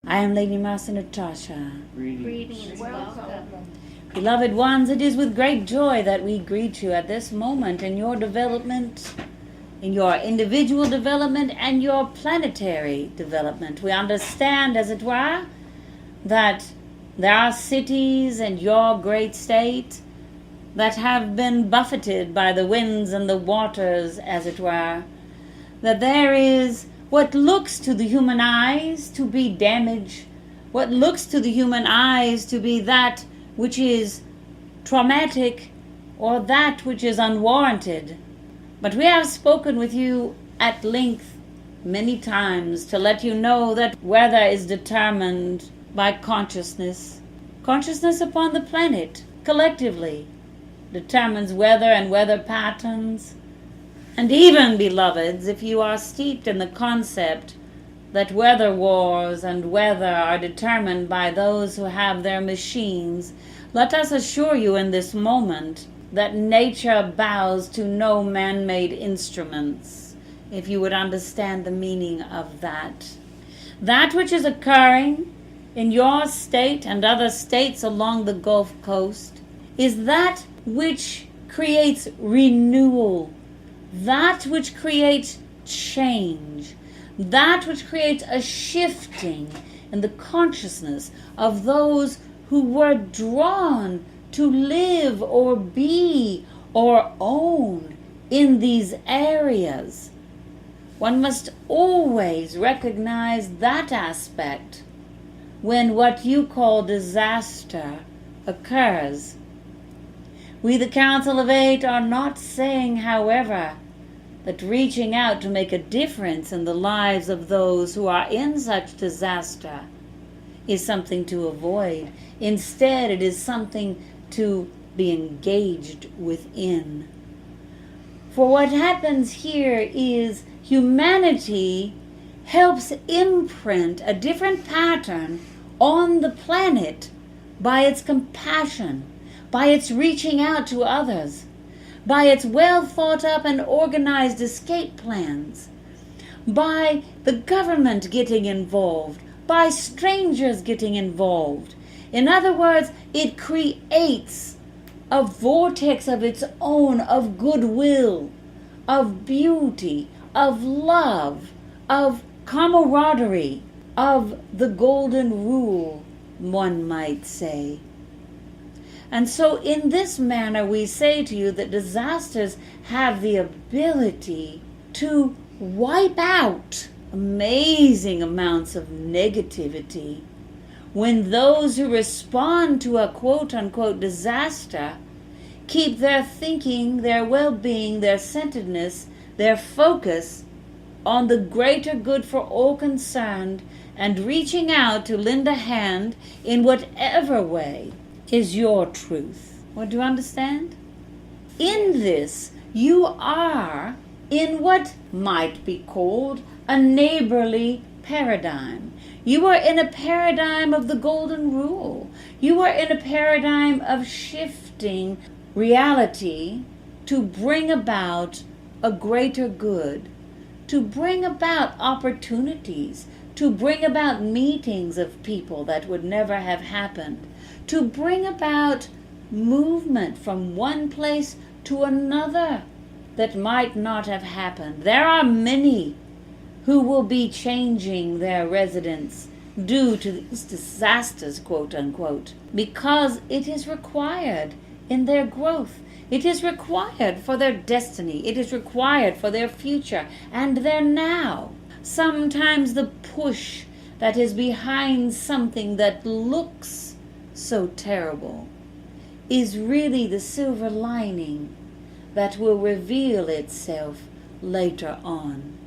I am Lady Master Natasha. Greetings. Welcome. Beloved ones, it is with great joy that we greet you at this moment in your development, in your individual development and your planetary development. We understand, as it were, that there are cities in your great state that have been buffeted by the winds and the waters, as it were, that there is what looks to the human eyes to be damage, what looks to the human eyes to be that which is traumatic or that which is unwarranted. But we have spoken with you at length many times to let you know that weather is determined by consciousness. Consciousness upon the planet, collectively, determines weather and weather patterns. And even, beloveds, if you are steeped in the concept that weather wars and weather are determined by those who have their machines, let us assure you in this moment that nature bows to no man-made instruments, if you would understand the meaning of that. That which is occurring in your state and other states along the Gulf Coast is that which creates renewal, that which creates change, that which creates a shifting in the consciousness of those who were drawn to live or be or own in these areas. One must always recognize that aspect when what you call disaster occurs. We, the Council of Eight, are not saying, however, that reaching out to make a difference in the lives of those who are in such disaster is something to avoid. Instead, it is something to be engaged within. For what happens here is humanity helps imprint a different pattern on the planet by its compassion, by its reaching out to others, by its well thought up and organized escape plans, by the government getting involved, by strangers getting involved. In other words, it creates a vortex of its own of goodwill, of beauty, of love, of camaraderie, of the golden rule, one might say. And so in this manner we say to you that disasters have the ability to wipe out amazing amounts of negativity when those who respond to a quote-unquote disaster keep their thinking, their well-being, their centeredness, their focus on the greater good for all concerned and reaching out to lend a hand in whatever way is your truth. What do you understand? In this, you are in what might be called a neighborly paradigm. You are in a paradigm of the golden rule. You are in a paradigm of shifting reality to bring about a greater good, to bring about opportunities, to bring about meetings of people that would never have happened, to bring about movement from one place to another that might not have happened. There are many who will be changing their residence due to these disasters, quote unquote, because it is required in their growth. It is required for their destiny. It is required for their future and their now. Sometimes the push that is behind something that looks so terrible is really the silver lining that will reveal itself later on.